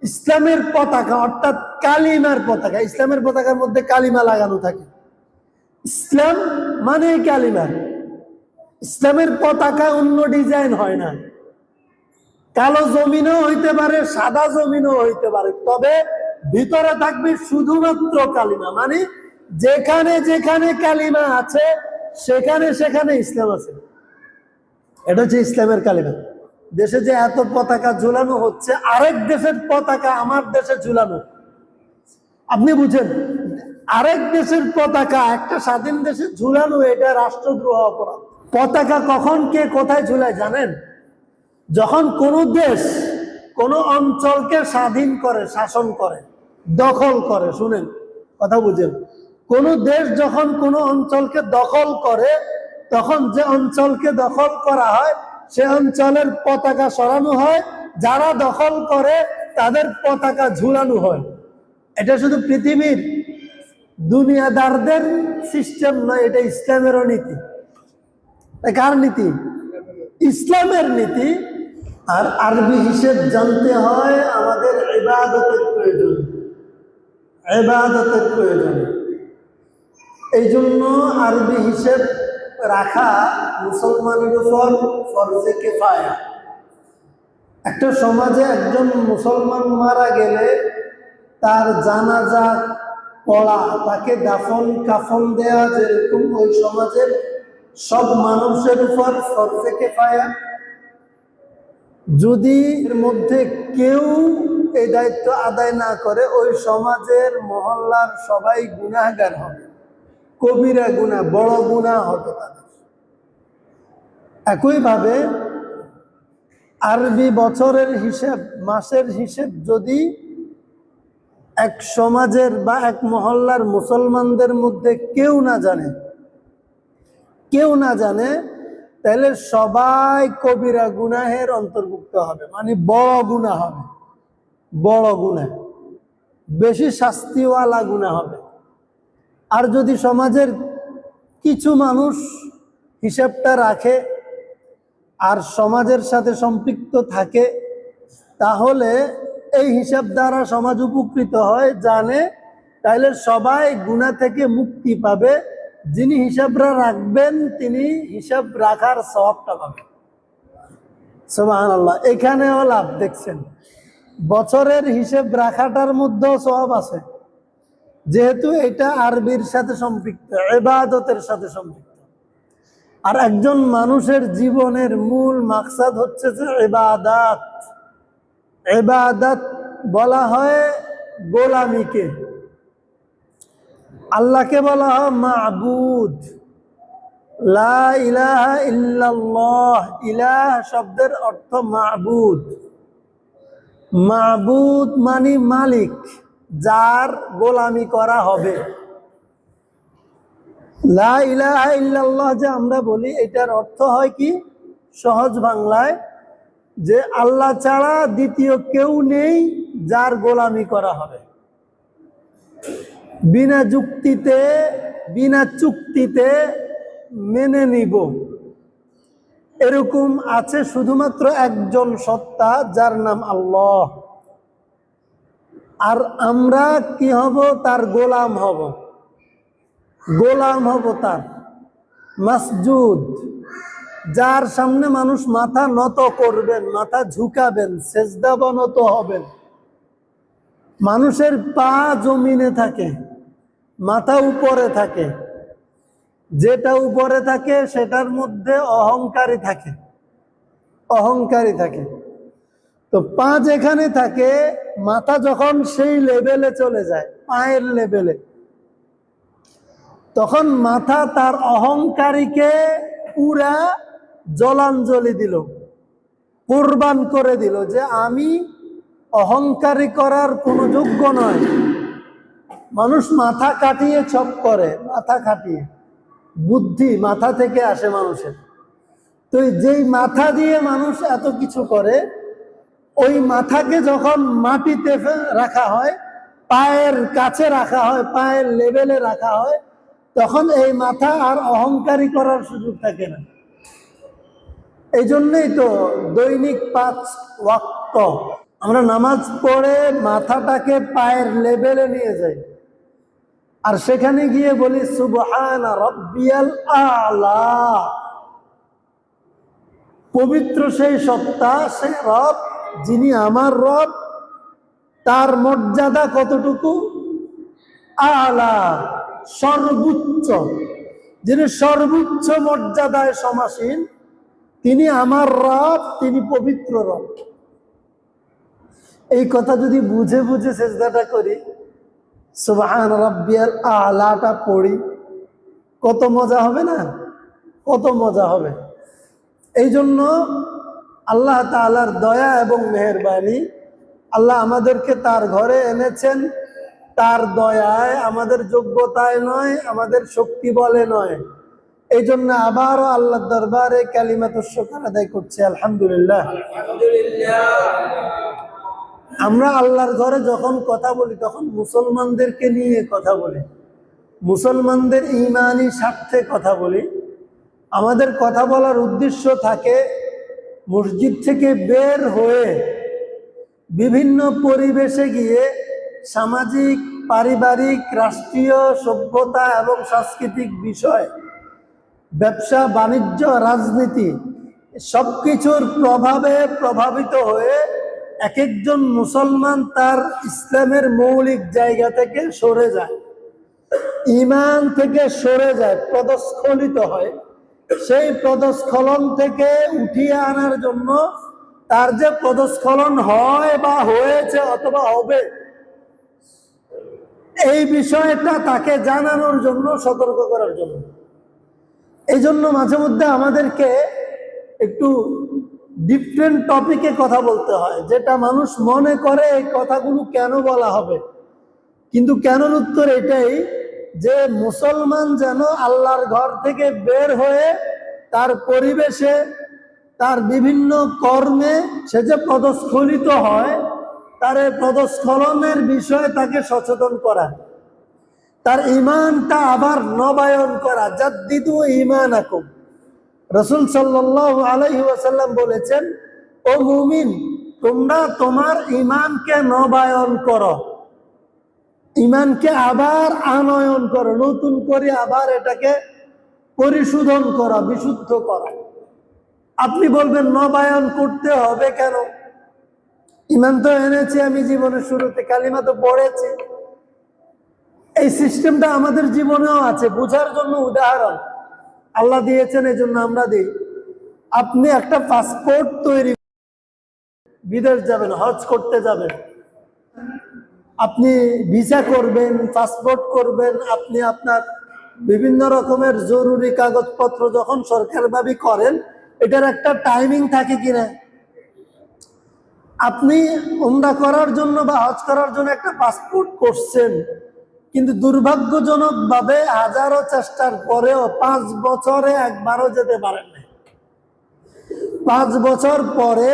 ইসলামের পতাকা অর্থাৎ কালিমার পতাকা, ইসলামের পতাকার মধ্যে কালিমা লাগানো থাকে। ইসলাম মানে কালিমা। ইসলামের পতাকা অন্য ডিজাইন হয় না। কালো জমিনও হইতে পারে, সাদা জমিনও হইতে পারে, তবে ভিতরে থাকবে শুধুমাত্র কালিমা। মানে যেখানে যেখানে কালিমা আছে সেখানে সেখানে ইসলাম আছে। এটা হচ্ছে ইসলামের কালিমা। দেশে যে এত পতাকা ঝুলানো হচ্ছে, আরেক দেশের পতাকা আমার দেশে ঝুলানো, আপনি বুঝেন, আরেক দেশের পতাকা একটা স্বাধীন দেশে ঝুলানো, এটা রাষ্ট্রদ্রোহ অপরাধ। পতাকা কখন কে কোথায় ঝুলায় জানেন? যখন কোনো দেশ কোনো অঞ্চলকে স্বাধীন করে, শাসন করে, দখল করে। শুনেন, কথা বুঝেন, কোন দেশ যখন কোনো অঞ্চলকে দখল করে, তখন যে অঞ্চলকে দখল করা হয় সে অঞ্চলের পতাকা সরানো হয়, যারা দখল করে তাদের পতাকা ঝুলানো হয়। এটা শুধু পৃথিবীর দুনিয়াদারদের সিস্টেম নয়, এটা ইসলামেরও নীতি। কার নীতি? ইসলামের নীতি। আর আরবি হিসেব জানতে হয় আমাদের ইবাদতের প্রয়োজন, ইবাদতের প্রয়োজন। এই জন্য আরবি হিসেব রাখা মুসলমানের উপর ফরজে কিফায়া। একটা সমাজে একজন মুসলমান মারা গেলে তার জানাজা পড়া, তাকে দাফন কাফন দেয়া যেরকম ওই সমাজের সব মানুষের উপর ফরজে কিফায়া, যদি এর মধ্যে কেউ এই দায়িত্ব আদায় না করে ওই সমাজের মহল্লার সবাই গুনাহগার হবে, কবিরা গুনাহ, বড় গুনাহ হবে তাদের। একইভাবে আরবি বছরের হিসেব, মাসের হিসেব যদি এক সমাজের বা এক মহল্লার মুসলমানদের মধ্যে কেউ না জানে, তাহলে সবাই কবিরা গুনাহের অন্তর্ভুক্ত হবে, মানে বড় গুনাহ হবে, বড় গুনাহ, বেশি শাস্তিওয়ালা গুনাহ হবে। আর যদি সমাজের কিছু মানুষ হিসাবটা রাখে আর সমাজের সাথে সম্পৃক্ত থাকে, তাহলে এই হিসাব দ্বারা সমাজ উপকৃত হয়, জানে, তাহলে সবাই গুনাহ থেকে মুক্তি পাবে। যিনি হিসাবরা রাখবেন তিনি হিসাব রাখার সওয়াবটা পাবেন। সুবহানাল্লাহ। এখানেও লাভ দেখছেন, বছরের হিসাব রাখাটার মধ্যেও সওয়াব আছে, যেহেতু এটা আরবির সাথে সম্পৃক্ত, ইবাদতের সাথে সম্পৃক্ত। আর একজন মানুষের জীবনের মূল মাকসাদ হচ্ছে যে ইবাদত। ইবাদত বলা হয় গোলামীকে, আল্লাহকে বলা হয় মাবুদ। লা ইলাহা ইল্লাল্লাহ, ইলাহ শব্দের অর্থ মাবুদ। মাবুদ মানে মালিক, যার গোলামি করা হবে। লা ইলাহা ইল্লাল্লাহ যে আমরা বলি, এটার অর্থ হয় কি সহজ বাংলায়, যে আল্লাহ ছাড়া দ্বিতীয় কেউ নেই যার গোলামি করা হবে। বিনা যুক্তিতে, বিনা চুক্তিতে মেনে নিব, এরকম আছে শুধুমাত্র একজন সত্তা, যার নাম আল্লাহ। আর আমরা কি হব? তার গোলাম হব, গোলাম হব তার, মাসজুদ, যার সামনে মানুষ মাথা নত করবেন, মাথা ঝুঁকাবেন, সেজদাবনত হবেন। মানুষের পা জমিনে থাকে, মাথা উপরে থাকে, যেটা উপরে থাকে সেটার মধ্যে অহংকারী থাকে, অহংকারী থাকে। তো পা যেখানে থাকে, মাথা যখন সেই লেভেলে চলে যায়, পায়ের লেভেলে, তখন মাথা তার অহংকারীকে পুরা জলাঞ্জলি দিল, কুরবান করে দিল, যে আমি অহংকারী করার কোনো যোগ্য নয়। মানুষ মাথা কাটিয়ে চপ করে, মাথা কাটিয়ে, বুদ্ধি মাথা থেকে আসে মানুষের। তো যেই মাথা দিয়ে মানুষ এত কিছু করে, ওই মাথাকে যখন মাটিতে রাখা হয়, পায়ের কাছে রাখা হয়, পায়ের লেভেলে রাখা হয়, তখন এই মাথা আর অহংকারী করার সুযোগ থাকে না। এই জন্যই তো দৈনিক 5 ওয়াক্ত আমরা নামাজ পড়ে মাথাটাকে পায়ের লেভেলে নিয়ে যাই, আর সেখানে গিয়ে বলি সুবহানা রাব্বিয়াল আ'লা। পবিত্র সেই সত্তা, সে রব যিনি আমার রব, তার মর্যাদা কতটুকু? আ'লা, সর্বোচ্চ। যিনি সর্বোচ্চ মর্যাদায় সমাসীন, তিনি আমার রব, তিনি পবিত্র রব। এই কথা যদি বুঝে বুঝে সেজদাটা করি, সুবহান রাব্বিয়াল আ'লাটা পড়ি, কত মজা হবে না? কত মজা হবে। এই জন্য আল্লাহ তাআলার দয়া এবং মেহেরবানি, আল্লাহ আমাদেরকে তার ঘরে এনেছেন তার দয়ায়, আমাদের যোগ্যতায় নয়, আমাদের শক্তি বলে নয়। এই জন্য আবারও আল্লাহর দরবারে কালিমাতুশ শুকর আদায় করছি, আলহামদুলিল্লাহ। আমরা আল্লাহর ঘরে যখন কথা বলি তখন মুসলমানদেরকে নিয়ে কথা বলি, মুসলমানদের ঈমানি স্বার্থে কথা বলি। আমাদের কথা বলার উদ্দেশ্য থাকে মসজিদ থেকে বের হয়ে বিভিন্ন পরিবেশে গিয়ে সামাজিক, পারিবারিক, রাষ্ট্রীয়, সভ্যতা এবং সাংস্কৃতিক বিষয়, ব্যবসা বাণিজ্য, রাজনীতি সবকিছুর প্রভাবে প্রভাবিত হয়ে এক একজন মুসলমান তার ইসলামের মৌলিক জায়গা থেকে সরে যায়, ঈমান থেকে সরে যায়, পদস্খলিত হয়। সেই পদস্খলন থেকে উঠিয়ে আনার জন্য তার যে পদস্খলন হয় বা হয়েছে অথবা হবে, এই বিষয়টা তাকে জানানোর জন্য, সতর্ক করার জন্য। এই জন্য মাঝে মধ্যে আমাদেরকে একটু ডিফারেন্ট টপিকে কথা বলতে হয়, যেটা মানুষ মনে করে এই কথাগুলো কেন বলা হবে, কিন্তু কেনর উত্তর এটাই যে মুসলমান যেন আল্লাহর ঘর থেকে বের হয়ে তার পরিবেশে, তার বিভিন্ন কর্মে সে যে পদস্খলিত হয়, তার এই পদস্খলনের বিষয়ে তাকে সচেতন করা, তার ঈমানটা আবার নবায়ন করা। জাদ্দিদু ঈমানাকুম, রাসূল সাল্লাল্লাহু আলাইহি ওয়াসাল্লাম বলেছেন, ও মুমিন, তোমরা তোমার ঈমানকে নবায়ন করো, ঈমানকে আবার আনয়ন করো, নতুন করে আবার এটাকে পরিশোধন করা, বিশুদ্ধ করা। আপনি বলবেন নবায়ন করতে হবে কেন? ঈমান তো এনেছি আমি জীবনের শুরুতে, কালিমা তো পড়েছি। এই সিস্টেমটা আমাদের জীবনেও আছে, বোঝার জন্য উদাহরণ আল্লাহ দিয়েছেন, এই জন্য আমরা দিই। আপনি একটা পাসপোর্ট তৈরি, বিদেশ যাবেন, হজ করতে যাবেন, আপনি ভিসা করবেন, পাসপোর্ট করবেন, আপনি আপনার বিভিন্ন রকমের জরুরি কাগজপত্র যখন সরকারিভাবে করেন, এটার একটা টাইমিং থাকে কিনা? আপনি উমরা করার জন্য বা হজ করার জন্য একটা পাসপোর্ট করছেন, কিন্তু দুর্ভাগ্যজনকভাবে হাজারো চেষ্টার পরেও 5 বছরে একবারও যেতে পারেন না। 5 বছর পরে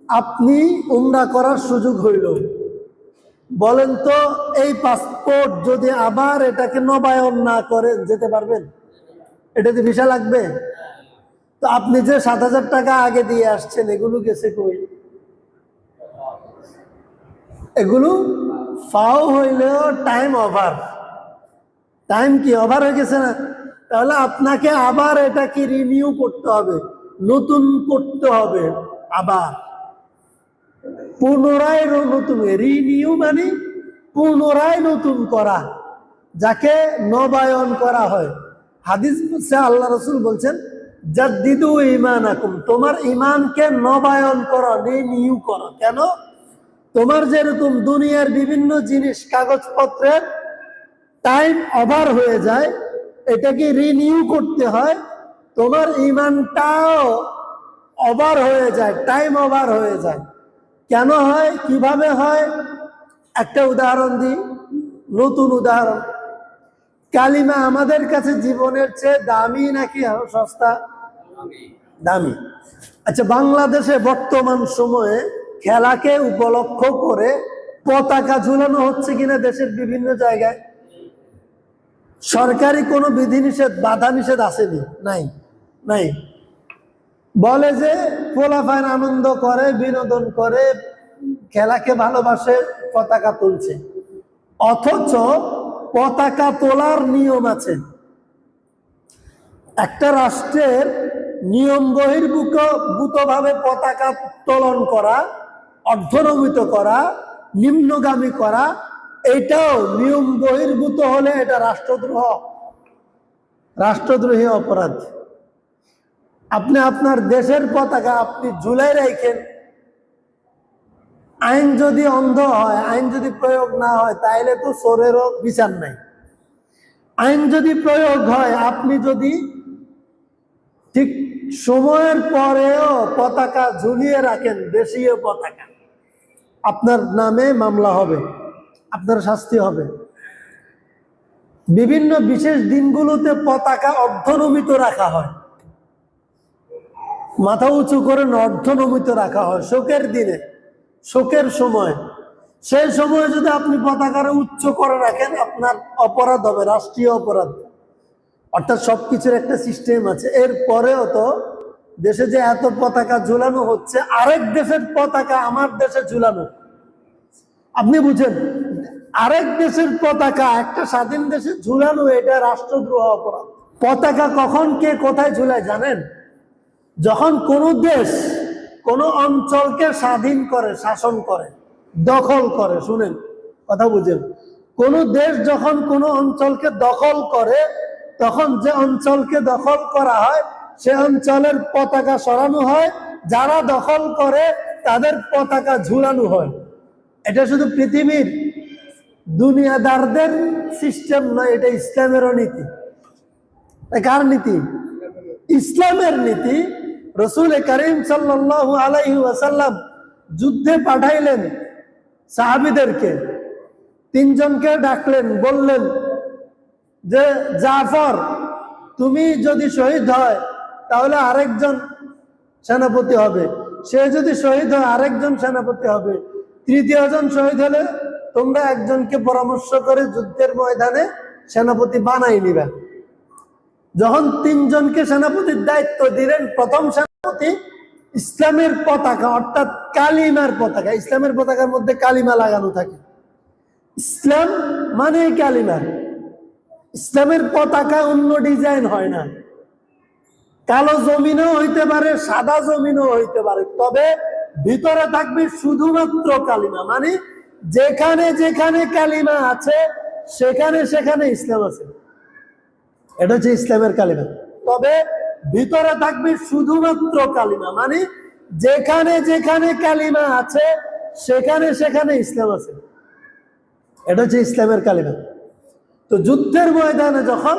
আপনি উমরা করার সুযোগ হইল। বলেন তো, এই পাসপোর্ট যদি আবার এটাকে নবায়ন না করে যেতে পারবেন? এটাতে ভিসা লাগবে। তো আপনি যে 7,000 টাকা আগে দিয়ে আসছেন, এগুলো গেছে কই? এগুলো ফাও হইলেও টাইম ওভার। টাইম কি ওভার হয়ে গেছে না? তাহলে আপনাকে আবার এটাকে রিনিউ করতে হবে, নতুন করতে হবে, আবার পুনরায় নতুন। রিনিউ মানে পুনরায় নতুন করা, যাকে নবায়ন করা হয়। হাদিস বলছে, আল্লাহ রাসূল বলছেন, জাদ্দিদু ঈমানাকুম, তোমার ঈমানকে নবায়ন করো, রিনিউ করো। কেন? তোমার যেরকম দুনিয়ার বিভিন্ন জিনিস, কাগজপত্রের টাইম ওভার হয়ে যায়, এটাকে রিনিউ করতে হয়, তোমার ঈমানটাও ওভার হয়ে যায়, টাইম ওভার হয়ে যায়। কেন হয়, কিভাবে হয়? একটা উদাহরণ দিই, নতুন উদাহরণ। কালিমা আমাদের কাছে জীবনের চেয়ে দামি নাকি সস্তা? দামি। আচ্ছা, বাংলাদেশে বর্তমান সময়ে খেলাকে উপলক্ষ করে পতাকা ঝুলানো হচ্ছে কিনা দেশের বিভিন্ন জায়গায়? সরকারি কোনো বিধিনিষেধ, বাধা নিষেধ আসেনি? নাই, নাই। বলে যে পোলাপাইন আনন্দ করে, বিনোদন করে, খেলাকে ভালোবাসে, পতাকা তুলছে। অথচ পতাকা তোলার নিয়ম আছে। একটা রাষ্ট্রের নিয়ম বহির্ভূতভাবে পতাকা উত্তোলন করা, অর্ধনমিত করা, নিম্নগামী করা, এটাও নিয়ম বহির্ভূত হলে এটা রাষ্ট্রদ্রোহী অপরাধ। আপনি আপনার দেশের পতাকা আপনি ঝুলাই রাখেন, আইন যদি অন্ধ হয়, আইন যদি প্রয়োগ না হয়, তাইলে তো চোরেরও বিচার নাই। আইন যদি প্রয়োগ হয়, আপনি যদি ঠিক সময়ের পরেও পতাকা ঝুলিয়ে রাখেন, দেশীয় পতাকা, আপনার নামে মামলা হবে, আপনার শাস্তি হবে। বিভিন্ন বিশেষ দিনগুলোতে পতাকা অর্ধনমিত রাখা হয়, মাথা উঁচু করে অর্ধনমিত রাখা হয়। শোকের দিনে, শোকের সময়, সেই সময় যদি আপনি পতাকারে উচ্চ করে রাখেন, আপনার অপরাধ হবে, রাষ্ট্রীয় অপরাধ। অর্থাৎ সবকিছুর একটা সিস্টেম আছে। এর পরেও তো দেশে যে এত পতাকা ঝুলানো হচ্ছে, আরেক দেশের পতাকা আমার দেশে ঝুলানো, আপনি বুঝেন, আরেক দেশের পতাকা একটা স্বাধীন দেশে ঝুলানো, এটা রাষ্ট্রদ্রোহ অপরাধ। পতাকা কখন কে কোথায় ঝুলায় জানেন? যখন কোনো দেশ কোনো অঞ্চলকে স্বাধীন করে, শাসন করে, দখল করে, শুনেন কথা বুঝেন, কোন দেশ যখন কোনো অঞ্চলকে দখল করে, তখন যে অঞ্চলকে দখল করা হয় সে অঞ্চলের পতাকা সরানো হয়, যারা দখল করে তাদের পতাকা ঝুলানো হয়। এটা শুধু পৃথিবীর দুনিয়াদারদের সিস্টেম নয়, এটা ইসলামেরও নীতি। কার নীতি? ইসলামের নীতি। রাসূল করিম সাল্লাল্লাহু আলাইহি ওয়াসাল্লাম যুদ্ধে পাঠাইলেন সাহাবীদেরকে, তিনজনকে ডাকলেন, বললেন যে জাফর, তুমি যদি শহীদ হয় তাহলে আরেকজন সেনাপতি হবে, সে যদি শহীদ হয় আরেকজন সেনাপতি হবে, তৃতীয় জন শহীদ হলে তোমরা একজনকে পরামর্শ করে যুদ্ধের ময়দানে সেনাপতি বানাই নিবে। যখন তিনজনকে সেনাপতির দায়িত্ব দিলেন, প্রথম সেনাপতি ইসলামের পতাকা অর্থাৎ কালিমার পতাকা, ইসলামের পতাকার মধ্যে কালিমা লাগানো থাকে, ইসলাম মানে কালিমা। ইসলামের পতাকা অন্য ডিজাইন হয় না, কালো জমিনও হইতে পারে, সাদা জমিনও হইতে পারে, তবে ভিতরে থাকবে শুধুমাত্র কালিমা। মানে যেখানে যেখানে কালিমা আছে সেখানে সেখানে ইসলাম আছে, এটা হচ্ছে ইসলামের কালিমা। তবে ভিতরে থাকবে শুধুমাত্র কালিমা, মানে যেখানে যেখানে কালিমা আছে সেখানে সেখানে ইসলাম আছে, এটা হচ্ছে ইসলামের কালিমা। তো যুদ্ধের ময়দানে যখন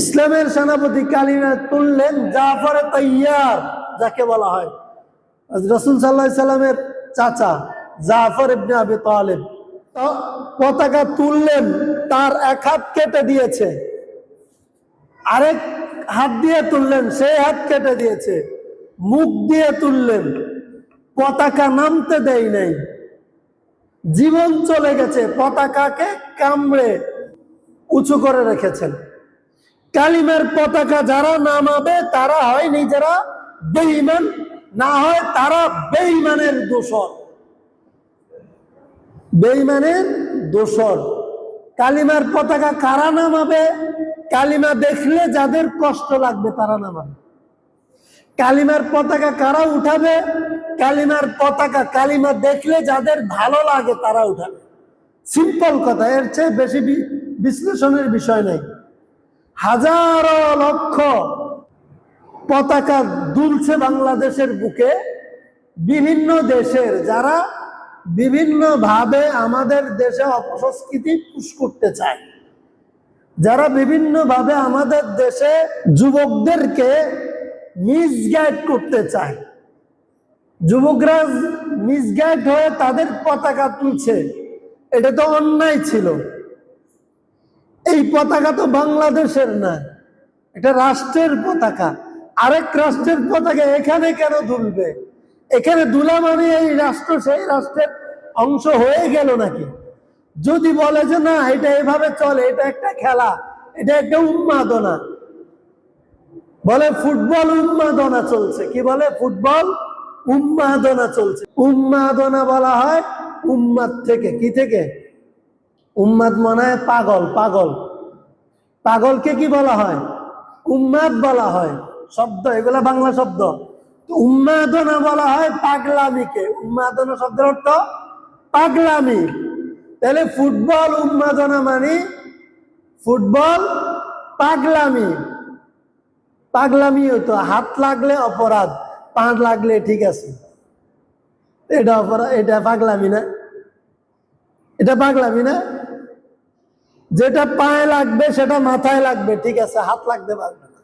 ইসলামের সেনাপতি কালিমা তুললেন, জাফর তাইয়ার যাকে বলা হয়, রাসূল সাল্লাল্লাহু আলাইহি সাল্লামের চাচা জাফর ইবনে আবি তালিব, পতাকা তুললেন, তার এক হাত কেটে দিয়েছে, আরেক হাত দিয়ে তুললেন, সেই হাত কেটে দিয়েছে, মুখ দিয়ে তুললেন, পতাকা নামতে দেয় নাই, জীবন চলে গেছে, পতাকাকে কামড়ে উঁচু করে রেখেছেন। কালিমার পতাকা যারা নামাবে তারা হয় নিজেরা বেঈমান, না হয় তারা বেঈমানের দোষর, বেঈমানের দোষর। কালিমার পতাকা কারা নামাবে? কালিমা দেখলে যাদের কষ্ট লাগবে তারা নামাবে। কালিমার পতাকা কারা উঠাবে? কালিমার পতাকা কালিমা দেখলে যাদের ভালো লাগে তারা উঠাবে। সিম্পল কথা, এর চেয়ে বেশি বিশ্লেষণের বিষয় নাই। হাজারো লক্ষ পতাকা দুলছে বাংলাদেশের বুকে, বিভিন্ন দেশের, যারা বিভিন্ন ভাবে আমাদের দেশে অপসংস্কৃতি পুশ করতে চায়, যারা বিভিন্ন ভাবে আমাদের দেশে যুবকদেরকে মিসগাইড করতে চায়, যুবকরা মিসগাইড হয়ে তাদের পতাকা তুলছে, এটা তো অন্যায় ছিল। এই পতাকা তো বাংলাদেশের না, এটা রাষ্ট্রের পতাকা। আরেক রাষ্ট্রের পতাকা এখানে কেন দুলবে? এখানে দুলা মানে এই রাষ্ট্র সেই রাষ্ট্রের অংশ হয়ে গেল নাকি? যদি বলে যে না এটা এভাবে চলে, এটা একটা খেলা, এটা একটা উন্মাদনা, বলে ফুটবল উন্মাদনা চলছে। কি বলে? ফুটবল উন্মাদনা চলছে। উন্মাদনা বলা হয় উম্মাদ থেকে। কি থেকে? উম্মাদ মনে হয় পাগল। পাগল, পাগলকে কি বলা হয়? উম্মাদ বলা হয়। শব্দ এগুলা বাংলা শব্দ। উন্মাদনা বলা হয় পাগলামিকে। উন্মাদনা শব্দের অর্থ পাগলামি। তাহলে ফুটবল উন্মাদনা মানে ফুটবল পাগলামি। পাগলামি হইতো হাত লাগলে অপরাধ, পা লাগলে ঠিক আছে। এটা অপরাধ, এটা পাগলামি না? এটা পাগলামি না? যেটা পায়ে লাগবে সেটা মাথায় লাগবে, ঠিক আছে, হাত লাগতে পারবে না।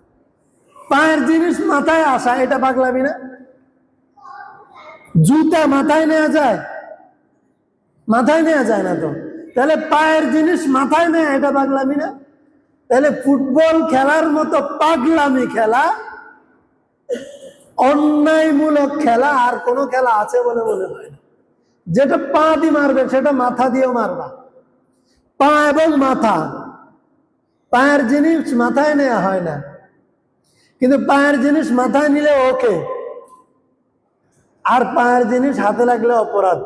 পায়ের জিনিস মাথায় আসা এটা পাগলামি না? জুতা মাথায় নেওয়া যায়? মাথায় নেওয়া যায় না তো। তাহলে পায়ের জিনিস মাথায় নেয়, এটা পাগলামি না? তাহলে ফুটবল খেলার মতো পাগলামি খেলা, অন্যায়মূলক খেলা আর কোন খেলা আছে বলে মনে হয় না। যেটা পা দিয়ে মারবে সেটা মাথা দিয়েও মারবা। পা এবং মাথা, পায়ের জিনিস মাথায় নেওয়া হয় না, কিন্তু পায়ের জিনিস মাথায় নিলে ওকে, আর পায়ের জিনিস হাতে লাগলে অপরাধ,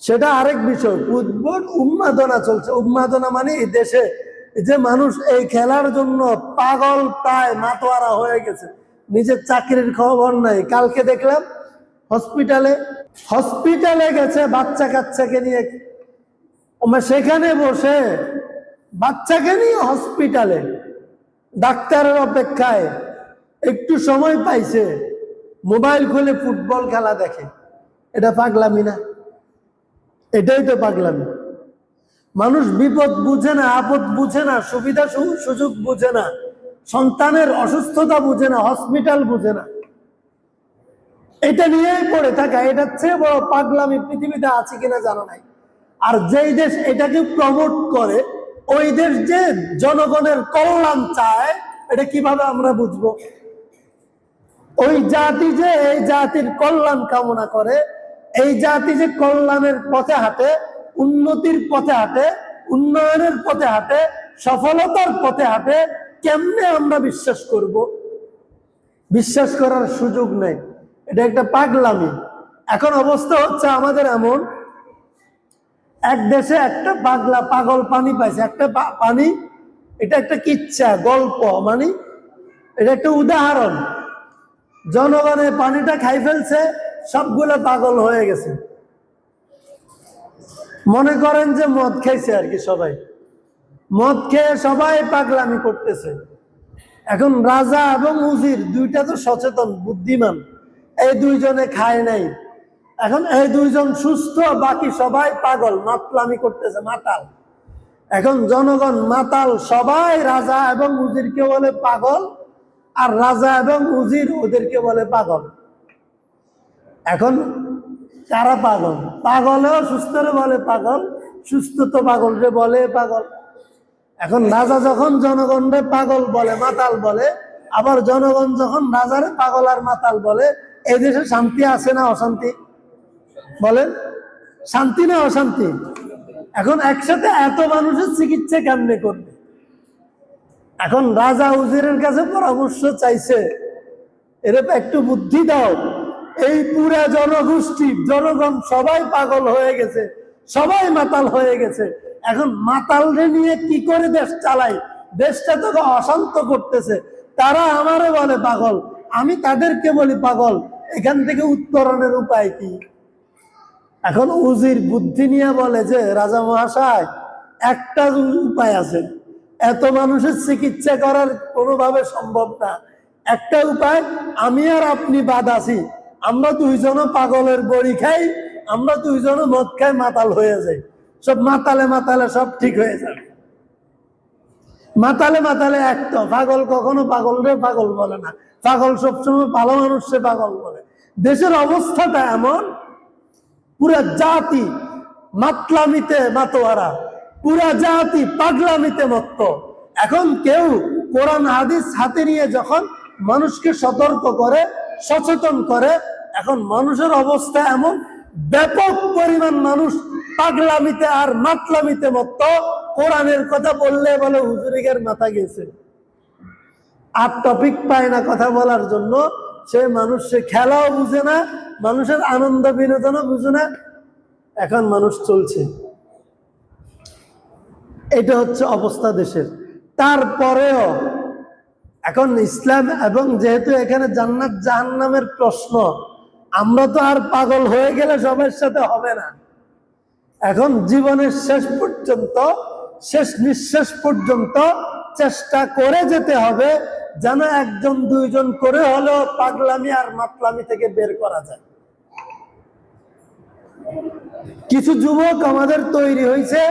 সেটা আরেক বিষয়। ফুটবল উন্মাদনা চলছে। উন্মাদনা মানে এই দেশে যে মানুষ এই খেলার জন্য পাগল, প্রায় মাতোয়ারা হয়ে গেছে, নিজের চাকরির খবর নাই। কালকে দেখলাম হসপিটালে গেছে বাচ্চা কাচ্চাকে নিয়ে, সেখানে বসে বাচ্চাকে নিয়ে হসপিটালে ডাক্তারের অপেক্ষায় একটু সময় পাইছে, মোবাইল খুলে ফুটবল খেলা দেখে। এটা পাগলামি না? এটাই তো পাগলামি। মানুষ বিপদ বুঝে না, আপদ বুঝে না, সুবিধা সুযোগ বুঝে না, সন্তানের অসুস্থতা বুঝে না, হসপিটাল বুঝে না, এটা নিয়েই পড়ে থাকা। এটার চেয়ে বড় পাগলামি পৃথিবীতে আছে কিনা জানা নাই। আর যেই দেশ এটাকে প্রমোট করে, ওই দেশ যে জনগণের কল্যাণ চায়, এটা কিভাবে আমরা বুঝবো? ওই জাতি যে এই জাতির কল্যাণ কামনা করে, এই জাতি যে কল্যাণের পথে হাঁটে, উন্নতির পথে হাঁটে, উন্নয়নের পথে হাঁটে, সফলতার পথে হাঁটে, কেমনে আমরা বিশ্বাস করব? বিশ্বাস করার সুযোগ নেই। এটা একটা পাগলামি। এখন অবস্থা হচ্ছে আমাদের এমন, এক দেশে একটা পাগল পানি পাইছে, একটা পানি, এটা একটা কিচ্ছা গল্প, মানে এটা একটা উদাহরণ। জনগণের পানিটা খাই ফেলছে, সবগুলো পাগল হয়ে গেছে। মনে করেন যে মদ খাইছে আর কি, সবাই মদ খেয়ে সবাই পাগলামি করতেছে। এখন রাজা এবং উজির দুইটা তো সচেতন, বুদ্ধিমান, এই দুইজনে খায় নাই। এখন এই দুইজন সুস্থ, বাকি সবাই পাগল, মাতলামি করতেছে, মাতাল। এখন জনগণ মাতাল, সবাই রাজা এবং উজিরকে বলে পাগল, আর রাজা এবং উজির ওদেরকে বলে পাগল। এখন কারা পাগল? পাগলেও সুস্থরে বলে পাগল, সুস্থ তো পাগলরে বলে পাগল। এখন রাজা যখন জনগণরে পাগল বলে, মাতাল বলে, আবার জনগণ যখন রাজারে পাগল আর মাতাল বলে, এই দেশে শান্তি আছে না অশান্তি? বলেন, শান্তি না অশান্তি? এখন একসাথে এত মানুষের চিকিৎসা কেমনে করবে? এখন রাজা উজিরের কাছে পরামর্শ চাইছে, এরকম একটু বুদ্ধি দাও। এই পুরা জনগোষ্ঠী, জনগণ সবাই পাগল হয়ে গেছে, সবাই মাতাল হয়ে গেছে। এখন মাতালরে নিয়ে কি করে দেশ চালাই? দেশটা তো অশান্ত করতেছে। তারা আমারে বলে পাগল, আমি তাদেরকে বলি পাগল। এখান থেকে উত্তরণের উপায় কি? এখন উজির বুদ্ধি নিয়ে বলে যে, রাজা মহাশয়, একটা উপায় আছে। এত মানুষের চিকিৎসা করার কোনোভাবে সম্ভব না। একটা উপায়, আমি আর আপনি বাদ আছি, আমরা দুইজনও পাগলের বড়ি খাই, আমরা দুইজনও মদ খাই, মাতাল হয়ে যাই, সব মাতালে মাতালে সব ঠিক হয়ে যাবে। মাতালে মাতালে এক তো, পাগল কখনো পাগলরে পাগল বলে না, পাগল সবসময় ভালো মানুষকে পাগল বলে। দেশের অবস্থাটা এমন, পুরা জাতি মাতলামিতে মাতোয়ারা, পুরা জাতি পাগলামিতে মত্ত। এখন কেউ কোরআন হাদিস হাতে নিয়ে যখন মানুষকে সতর্ক করে, সচেতন করে, এখন মানুষের অবস্থা এমন, ব্যাপক পরিমাণ মানুষ পাগলামিতে আর মাতলামিতে মত্ত। কোরআনের কথা বললে বলে হুজুরিকের মাথা গেছে, আর টপিক পায় না কথা বলার জন্য, সে খেলাও বুঝে না, মানুষের আনন্দ বিনোদনও বুঝে না। এখন মানুষ চলছে, এটা হচ্ছে অবস্থা দেশের। তারপরেও এখন ইসলাম, এবং যেহেতু এখানে জান্নাত জাহান্নামের প্রশ্ন, আমরা তো আর পাগল হয়ে গেলে সবার সাথে হবে না। এখন জীবনের শেষ পর্যন্ত, শেষ নিঃশ্বাস পর্যন্ত চেষ্টা করে যেতে হবে যেন একজন দুইজন করে হলেও পাগলামি আর মাতলামি থেকে বের করা যায়। কিছু যুবক আমাদের তৈরি হয়েছে,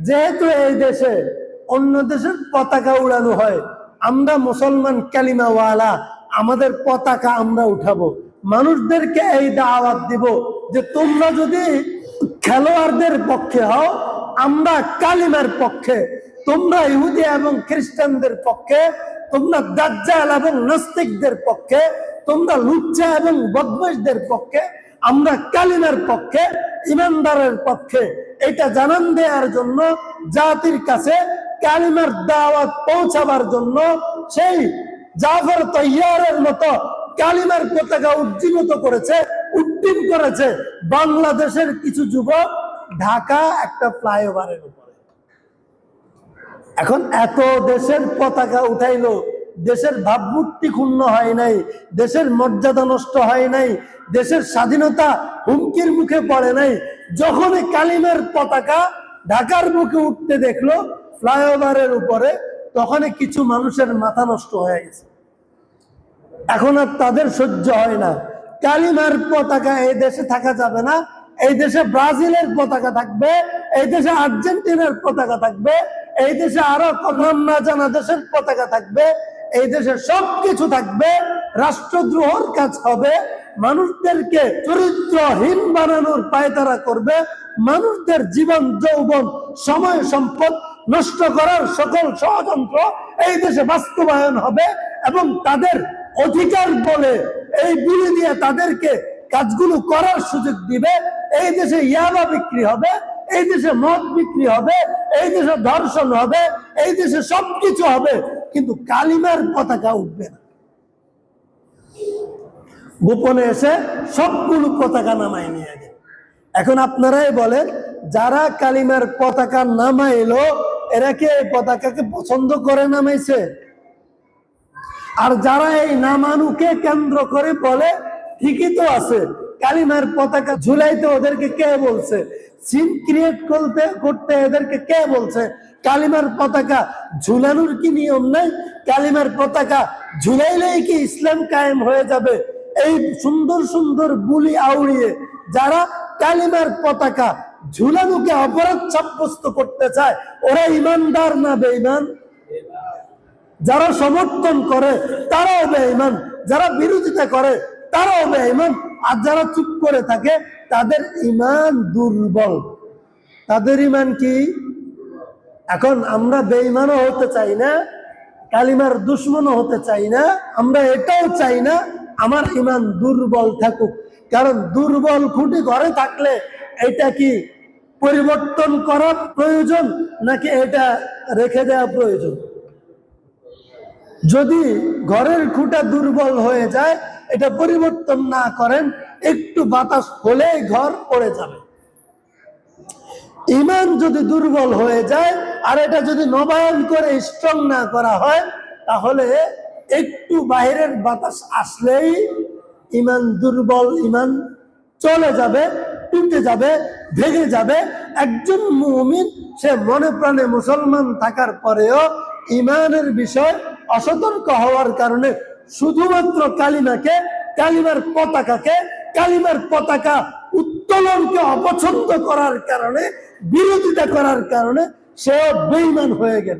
যেহেতু এই দেশে অন্য দেশের পতাকা উড়ানো হয়, আমরা মুসলমান কালিমাওয়ালা, আমাদের পতাকা আমরা উঠাবো। মানুষদেরকে এই দাওয়াত দিব যে তোমরা যদি খেলোয়াড়দের পক্ষে হও, আমরা কালিমার পক্ষে, তোমরা ইহুদি এবং খ্রিস্টানদের পক্ষে, তোমরা দাজ্জাল এবং নাস্তিকদের পক্ষে, তোমরা লুচ্চা এবং বদমাশদের পক্ষে, আমরা কালিমার পক্ষে, ইমানদারের পক্ষে। এটা জানান দেওয়ার জন্য, জাতির কাছে কালিমার দাওয়াত পৌঁছাবার জন্য সেই জাফর তৈয়ারের মতো কালিমার পতাকা উজ্জীবিত করেছে, উড্ডীন করেছে বাংলাদেশের কিছু যুবক ঢাকা একটা ফ্লাইওভারের উপরে। এখন এত দেশের পতাকা উঠাইলো, দেশের ভাবমূর্তি ক্ষুণ্ণ হয় নাই, দেশের মর্যাদা নষ্ট হয় নাই, দেশের স্বাধীনতা হুমকির মুখে পড়ে নাই। যখনই কালিমার পতাকা ঢাকার মুখে উঠতে দেখলো ফ্লাইওভারের উপরে, তখনই কিছু মানুষের মাথা নষ্ট হয়ে গেছে। এখন আর তাদের সহ্য হয় না, কালিমার পতাকা এই দেশে থাকা যাবে না। এই দেশে ব্রাজিলের পতাকা থাকবে, এই দেশে আর্জেন্টিনার পতাকা থাকবে, এই দেশে আরো নাম না জানা দেশের পতাকা থাকবে, এই দেশে সবকিছু থাকবে। রাষ্ট্রদ্রোহের কাজ হবে, মানুষদেরকে চরিত্রহীন বানানোর পায়তারা করবে, মানুষদের জীবন যৌবন সময় সম্পদ নষ্ট করার সকল ষড়যন্ত্র এই দেশে বাস্তবায়ন হবে, এবং তাদের অধিকার বলে এই বিলি দিয়ে তাদেরকে কাজগুলো করার সুযোগ দিবে। এই দেশে ইয়াবা বিক্রি হবে, এই দেশে মদ বিক্রি হবে, এই দেশে ধর্ষণ হবে, এই দেশে সবকিছু হবে, কিন্তু কালিমার পতাকা উঠবে না। গোপনে এসে সবগুলো পতাকা নামাই নিয়ে গেল। এখন আপনারাই বলেন, যারা কালিমার পতাকা নামাইলো এরা কি এই পতাকাকে পছন্দ করে নামাইছে? আর যারা এই নামানুকে কেন্দ্র করে বলে ঠিকই তো আছে, কালিমার পতাকা ঝুলাইতে ওদেরকে কে বলছে? সিন ক্রিয়েট করতে এদেরকে কে বলছে? কালিমার পতাকা ঝুলানোর কি নিয়ম নাই? কালিমার পতাকা ঝুলাইলেই কি ইসলাম কায়েম হয়ে যাবে? এই সুন্দর সুন্দর বুলি আউড়িয়ে যারা কালিমার পতাকা ঝুলানোকে অপরাধ সাব্যস্ত করতে চায়, ওরা ইমানদার না বেঈমান? যারা সমর্থন করে তারাও বেঈমান, যারা বিরোধিতা করে তারাও বেঈমান, আর যারা চুপ করে থাকে তাদের ঈমান দুর্বল। তাদের ঈমান কি? এখন আমরা বেঈমানও হতে চাই না, কালিমার দুশমনও হতে চাই না, আমরা এটাও চাই না আমার ঈমান দুর্বল থাকুক। কারণ দুর্বল খুঁটি ঘরে থাকলে এটা কি পরিবর্তন করার প্রয়োজন নাকি এটা রেখে দেওয়া প্রয়োজন? যদি ঘরের খুঁটা দুর্বল হয়ে যায়, এটা পরিবর্তন না করেন, একটু বাতাস হলেই ঘর পড়ে যাবে। ঈমান যদি দুর্বল হয়ে যায় আর এটা যদি নবায়ন করে স্ট্রং না করা হয়, তাহলে একটু বাইরের বাতাস আসলেই ঈমান দুর্বল, ঈমান চলে যাবে, টুটে যাবে, ভেঙে যাবে। একজন মুমিন সে মনে প্রাণে মুসলমান থাকার পরেও ঈমানের বিষয় অসতর্ক হওয়ার কারণে শুধুমাত্র কালিমাকে, কালিমার পতাকাকে, কালিমার পতাকা উত্তোলনকে অপছন্দ করার কারণে, বিরোধিতা করার কারণে সে বেঈমান হয়ে গেল।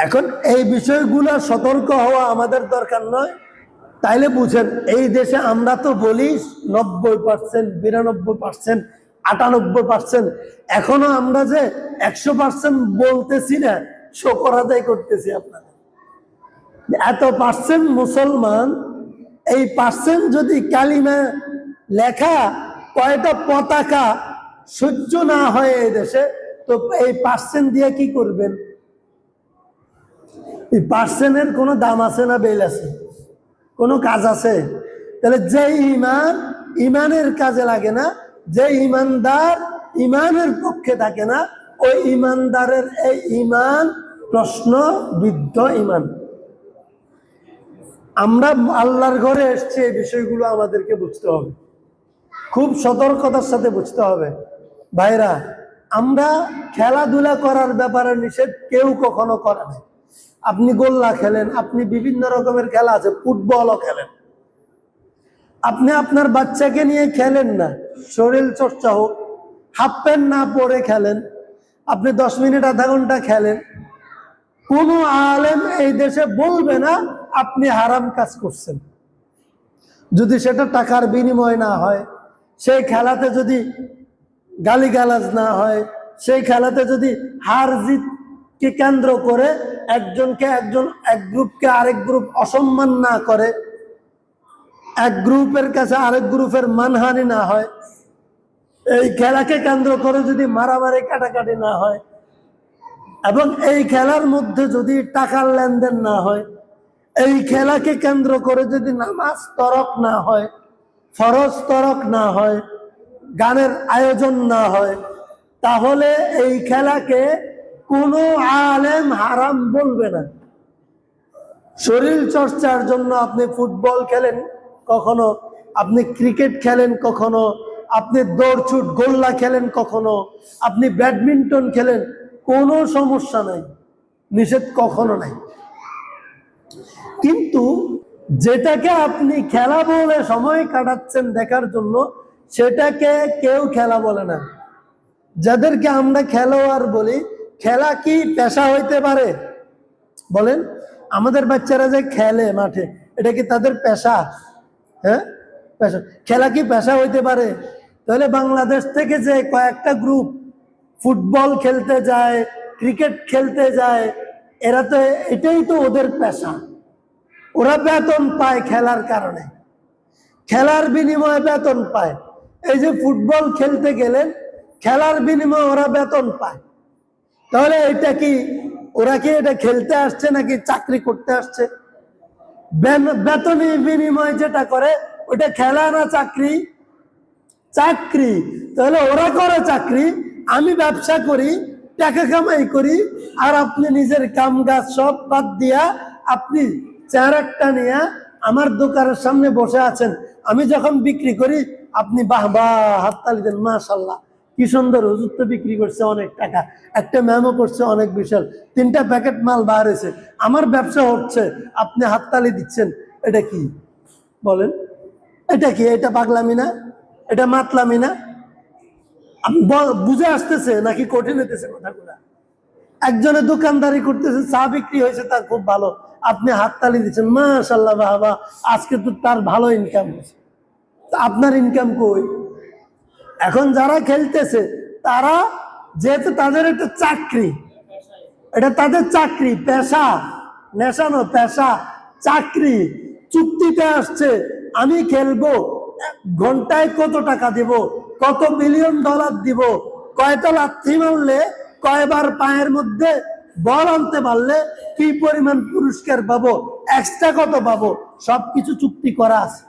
এখন এই বিষয়গুলো সতর্ক হওয়া আমাদের দরকার নয়? তাইলে বুঝেন, এই দেশে আমরা তো বলি 90%, 92%, 98%, এখনো আমরা যে 100% বলতেছি না, শুকর আদায় করতেছি আপনাদের। এত পার্সেন্ট মুসলমান, এই পার্সেন্ট যদি কালিমা লেখা কয়টা পতাকা সহ্য না হয় এই দেশে, তো এই পার্সেন্ট দিয়ে কি করবেন? এই পার্সেন্টের কোনো দাম আছে না বেল আছে? কোনো কাজ আছে? তাহলে যে ইমান ইমানের কাজে লাগে না, যে ইমানদার ইমানের পক্ষে থাকে না, ওই ইমানদারের এই ইমান প্রশ্নবিদ্ধ ইমান। আমরা আল্লাহর ঘরে এসছি, এই বিষয়গুলো আমাদেরকে বুঝতে হবে, খুব সতর্কতার সাথে বুঝতে হবে। ভাইরা, আমরা খেলাধুলা করার ব্যাপারে নিষেধ কেউ কখনো করে না। আপনি গোল্লা খেলেন, আপনি বিভিন্ন রকমের খেলা আছে, ফুটবলও খেলেন, আপনি আপনার বাচ্চাকে নিয়ে খেলেন না, শরীর চর্চা হোক, হাফ প্যান্ট না পরে খেলেন, আপনি 10 মিনিট আধা ঘন্টা খেলেন, কোনো আলেম এই দেশে বলবে না আপনি হারাম কাজ করছেন। যদি সেটা টাকার বিনিময় না হয়, সেই খেলাতে যদি গালিগালাজ না হয়, সেই খেলাতে যদি হার জিতকে কেন্দ্র করে একজনকে একজন, এক গ্রুপকে আরেক গ্রুপ অসম্মান না করে, এক গ্রুপের কাছে আরেক গ্রুপের মানহানি না হয়, এই খেলাকে কেন্দ্র করে যদি মারামারি কাটাকাটি না হয়, এবং এই খেলার মধ্যে যদি টাকার লেনদেন না হয়, এই খেলাকে কেন্দ্র করে যদি নামাজ তরক না হয়, ফরজ তরক না হয়, গানের আয়োজন না হয়, তাহলে এই খেলাকে কোনো আলেম হারাম বলবে না। শরীর চর্চার জন্য আপনি ফুটবল খেলেন কখনো, আপনি ক্রিকেট খেলেন কখনো, আপনি দৌড়ছুট গোল্লা খেলেন কখনো, আপনি ব্যাডমিন্টন খেলেন, কোনো সমস্যা নাই, নিষেধ কখনো নাই। কিন্তু যেটাকে আপনি খেলা বলে সময় কাটাচ্ছেন দেখার জন্য, সেটাকে কেউ খেলা বলে না। যাদেরকে আমরা খেলোয়াড় বলি, খেলা কি পেশা হইতে পারে? বলেন, আমাদের বাচ্চারা যে খেলে মাঠে, এটা কি তাদের পেশা? হ্যাঁ, পেশা। খেলা কি পেশা হইতে পারে? তাহলে বাংলাদেশ থেকে যে কয়েকটা গ্রুপ ফুটবল খেলতে যায়, ক্রিকেট খেলতে যায়, এরা তো, এটাই তো ওদের পেশা। ওরা বেতন পায় খেলার কারণে, খেলার বিনিময়ে বেতন পায়। এই যে ফুটবল খেলতে গেলেন, খেলার বিনিময়ে ওরা বেতন পায়। তাহলে এটা কি, ওরা কি এটা খেলতে আসছে নাকি চাকরি করতে আসছে? বেতনের বিনিময়ে যেটা করে ওটা খেলা না চাকরি? চাকরি। তাহলে ওরা করে চাকরি, আমি ব্যবসা করি, টাকা কামাই করি, আর আপনি নিজের কাম কাজ সব বাদ দিয়া আপনি চেয়ার একটা নিয়ে আমার দোকানের সামনে বসে আছেন। আমি যখন বিক্রি করি আপনি বাহ বাহ হাততালি দেন, মাশাআল্লাহ কি সুন্দর, হুজুর তো বিক্রি করছে অনেক টাকা, একটা ম্যামও করছে অনেক বিশাল, 3টা প্যাকেট মাল বার হয়েছে, আমার ব্যবসা হচ্ছে, আপনি হাততালি দিচ্ছেন। এটা কি বলেন? এটা কি? এটা পাগলামি না? এটা মাতলামি না? বুঝে আসতেছে নাকি কঠিন হইতেছে কথাগুলা? একজনের দোকানদারি করতেছে, চা বিক্রি হয়েছে, তার খুব ভালো, আপনি হাততালি দিচ্ছেন, মাশাআল্লাহ বাবা, আজকে তো তার ভালো ইনকাম হয়েছে। আপনার ইনকাম কই? এখন যারা খেলতেছে তারা, যেহেতু তাদের একটা চাকরি, এটা তাদের চাকরি, পেশা, নেশানো পেশা, চাকরি, চুক্তিতে আসছে, আমি খেলবো, ঘন্টায় কত টাকা দিব, কত বিলিয়ন ডলার দিব, কয়টা লাথি মারলে, কয়বার পায়ের মধ্যে বল আনতে পারলে কি পরিমাণ পুরস্কার পাবো, এক্সট্রা কত পাবো, সবকিছু চুক্তি করা আছে।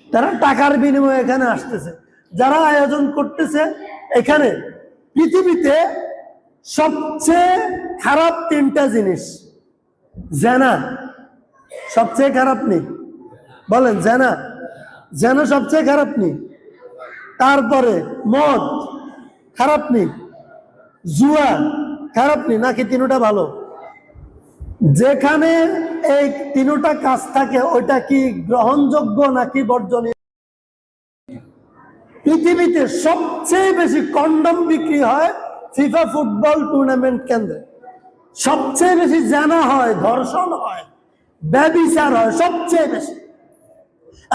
তারা টাকার বিনিময়ে এখানে আসতেছে, যারা আয়োজন করতেছে। এখানে পৃথিবীতে সবচেয়ে খারাপ 3টা জিনিস। জেনা সবচেয়ে খারাপ নেই? বলেন, জেনা, জেনা সবচেয়ে খারাপ নেই? তারপরে মদ খারাপ নেই? জুয়া খারাপ নেই? নাকি 3টা ভালো? যেখানে এই 3টা কাজ থাকে, ওইটা কি গ্রহণযোগ্য নাকি বর্জনীয়? পৃথিবীতে সবচেয়ে বেশি কন্ডম বিক্রি হয় ফিফা ফুটবল টুর্নামেন্ট কেন্দ্রে, সবচেয়ে বেশি জানা হয়, ধর্ষণ হয়, ব্যভিচার হয় সবচেয়ে বেশি।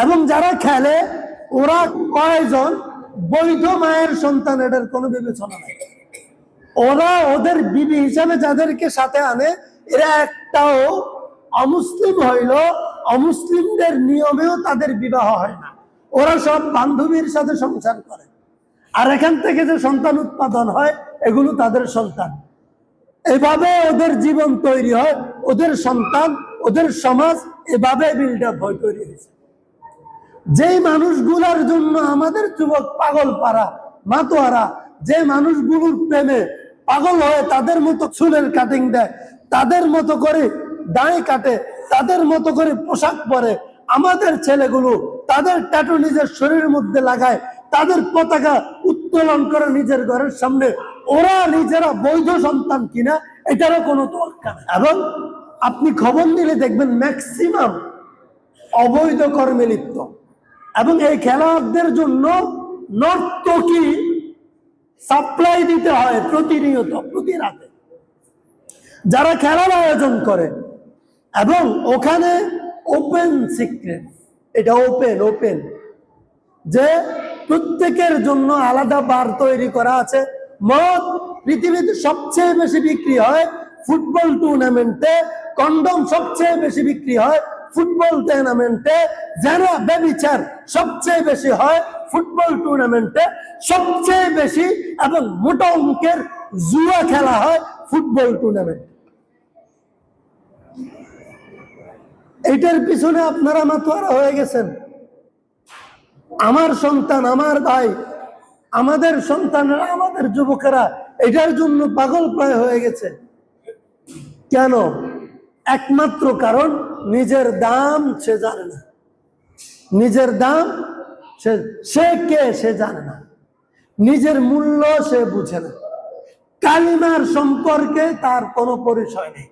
এবং যারা খেলে ওরা কয়জন বৈধ মায়ের সন্তান, এটার কোনো বিবেচনা নাই। ওরা ওদের বিবি হিসাবে যাদেরকে সাথে আনে, এরা একটাও অমুসলিম হইল, অমুসলিমদের নিয়মেও তাদের বিবাহ হয় না, ওরা সব বান্ধবীর সাথে সংসার করে, আর এখান থেকে যে সন্তান উৎপাদন হয় এগুলো তাদের সন্তান। এভাবে ওদের জীবন তৈরি হয়, ওদের সন্তান, ওদের সমাজ এভাবে বিল্ড আপ হয়, তৈরি হয়েছে। যেই মানুষগুলোর জন্য আমাদের যুবক পাগল পারা, মাতোয়ারা, যে মানুষগুলোর প্রেমে পাগল হয়ে তাদের মতো চুলের কাটিং দেয়, তাদের মতো করে দাঁড়ি কাটে, তাদের মতো করে পোশাক পরে, আমাদের ছেলেগুলো তাদের ট্যাটু নিজের শরীরের মধ্যে লাগায়, তাদের পতাকা উত্তোলন করে নিজের ঘরের সামনে, ওরা নিজেরা বৈধ সন্তান কিনা এটারও কোনো তোয়াক্কা নেই। এবং আপনি খবর নিলে দেখবেন ম্যাক্সিমাম অবৈধ কর্মে লিপ্ত। এবং এই খেলোয়াড়দের জন্য নর্তকী সাপ্লাই দিতে হয় প্রতিনিয়ত, প্রতি রাতে, যারা খেলার আয়োজন করে। এবং ওখানে ওপেন সিক্রেট, এটা ওপেন যে প্রত্যেকের জন্য আলাদা বার তৈরি করা আছে। মদ পৃথিবীতে সবচেয়ে বেশি বিক্রি হয় ফুটবল টুর্নামেন্টে, কন্ডম সবচেয়ে বেশি বিক্রি হয় ফুটবল টুর্নামেন্টে, যারা ব্যভিচার সবচেয়ে বেশি হয় ফুটবল টুর্নামেন্টে, সবচেয়ে বেশি এবং মোটা অঙ্কের জুয়া খেলা হয় ফুটবল টুর্নামেন্ট। এটার পিছনে আপনারা মাতোয়ারা হয়ে গেছেন। আমার সন্তান, আমার ভাই, আমাদের সন্তানরা, আমাদের যুবকেরা এটার জন্য পাগল প্রায় হয়ে গেছে। কেন? একমাত্র কারণ নিজের দাম সে জানে না। নিজের দাম সে কে সে জানে না, নিজের মূল্য সে বুঝে না। কালিমার সম্পর্কে তার কোনো পরিচয় নেই,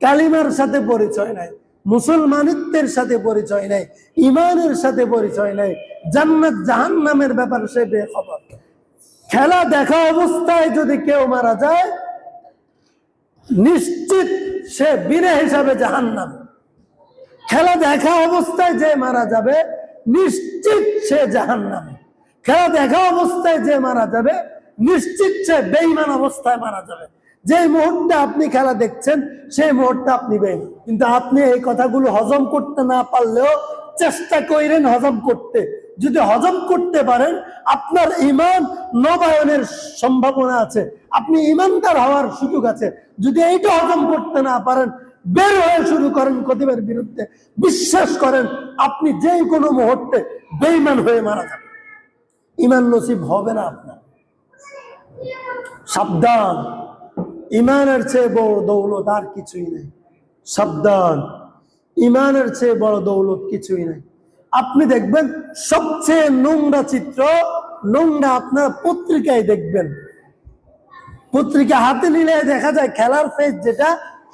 কালিমার সাথে পরিচয় নাই, মুসলমানিত্বের সাথে পরিচয় নাই, ইমানের সাথে পরিচয় নাই, জান্নাত জাহান্নামের ব্যাপারে সে বেখবর। খেলা দেখা অবস্থায় যদি কেউ মারা যায়, নিশ্চিত সে বিনা হিসাবে জাহান্নাম। খেলা দেখা অবস্থায় যে মারা যাবে, নিশ্চিত সে জাহান্নামে। খেলা দেখা অবস্থায় যে মারা যাবে, নিশ্চিত সে বেঈমান অবস্থায় মারা যাবে। যে মুহূর্তে আপনি খেলা দেখছেন, সেই মুহূর্তে আপনি বেঈমান। কিন্তু আপনি এই কথাগুলো হজম করতে না পারলেও চেষ্টা করেন হজম করতে। যদি হজম করতে পারেন, আপনার ঈমান নবায়নের সম্ভাবনা আছে, আপনি ঈমানদার হওয়ার সুযোগ আছে। যদি এইটা হজম করতে না পারেন, বের হয়ে শুরু করেন খতিবের বিরুদ্ধে, বিশ্বাস করেন আপনি যে কোনো মুহূর্তে বেঈমান হয়ে মারা যাবেন, ঈমান নসিব হবে না আপনার। সাবধান, ঈমানের চেয়ে বড় দৌলত আর কিছুই নেই। সাবধান, ঈমানের চেয়ে বড় দৌলত কিছুই নেই। আপনি দেখবেন সবচেয়ে নোংরা চিত্র, নোংরা আপনার পত্রিকায় দেখবেন। পত্রিকা হাতে নিলে দেখা যায় খেলার ফেজ যেটা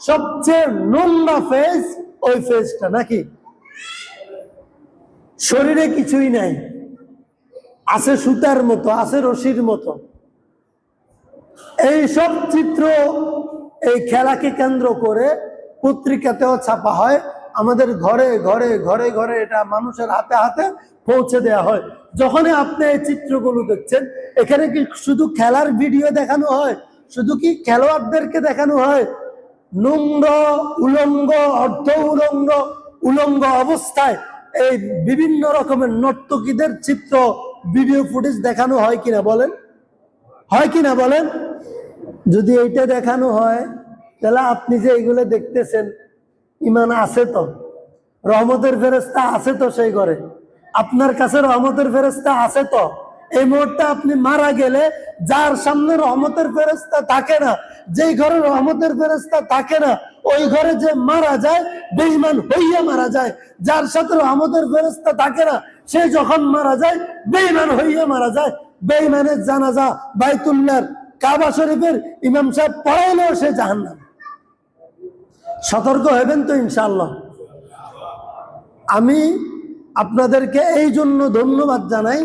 সবচেয়ে নোংরা ফেজ, ওই ফেজটা নাকি শরীরে কিছুই নাই, আছে সুতার মতো, আছে রশির মতো। এই সব চিত্র এই খেলাকে কেন্দ্র করে পত্রিকাতেও ছাপা হয়, আমাদের ঘরে ঘরে ঘরে ঘরে এটা মানুষের হাতে হাতে পৌঁছে দেওয়া হয়। যখনই আপনি এই চিত্রগুলো দেখছেন, এখানে কি শুধু খেলার ভিডিও দেখানো হয়? শুধু কি খেলোয়াড়দেরকে দেখানো হয়? নোংরা, উলঙ্গ, অর্ধ উলঙ্গ, উলঙ্গ অবস্থায় এই বিভিন্ন রকমের নর্তকীদের চিত্র, ভিডিও ফুটেজ দেখানো হয় কিনা বলেন? হয় কিনা বলেন? যদি এইটা দেখানো হয়, তাহলে আপনি যে এইগুলো দেখতেছেন, ঈমান আছে তো? রহমতের ফেরেশতা আছে তো সেই ঘরে? আপনার কাছে রহমতের ফেরেশতা আছে তো? এই মুহূর্তে আপনি মারা গেলে যার সামনে রহমতের ফেরেশতা থাকে না, যেই ঘরে রহমতের ফেরেশতা থাকে না, ওই ঘরে যে মারা যায় বেঈমান হইয়া মারা যায়। যার সাথে রহমতের ফেরেশতা থাকে না, সে যখন মারা যায় বেঈমান হইয়া মারা যায়। বেঈমানের জানাজা বাইতুল্লাহর কাবা শরীফের ইমাম সাহেব পড়াইলেও সে জাহান্নাম। সতর্ক হবেন তো ইনশাআল্লাহ। আমি আপনাদেরকে এই জন্য ধন্যবাদ জানাই,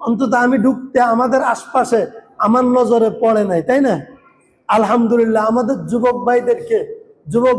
অন্তত আমি ঢুকতে আমাদের আশপাশে আমার নজরে পড়ে নাই, তাই না? আলহামদুলিল্লাহ। আমাদের যুবক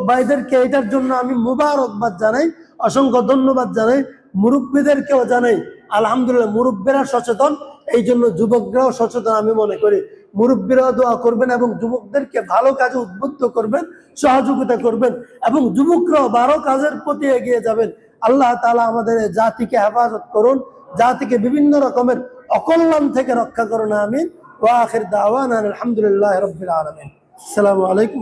ভাইদেরকে এটার জন্য আমি মুবারকবাদ জানাই, অসংখ্য ধন্যবাদ জানাই। মুরব্বীদেরকেও জানাই আলহামদুলিল্লাহ, মুরব্বীরা সচেতন, এই জন্য যুবকরাও সচেতন। আমি মনে করি মুরব্বীরাও দোয়া করবেন এবং যুবকদেরকে ভালো কাজে উদ্বুদ্ধ করবেন, সহযোগিতা করবেন এবং যুবকরাও ভালো কাজের প্রতি এগিয়ে যাবেন। আল্লাহ তাআলা আমাদের জাতিকে হেফাজত করুন, জাতিকে বিভিন্ন রকমের অকল্যাণ থেকে রক্ষা করুন। আমিন। ওয়া আখির দাওয়ানা আলহামদুলিল্লাহি রাব্বিল আলামিন। আসসালামু আলাইকুম।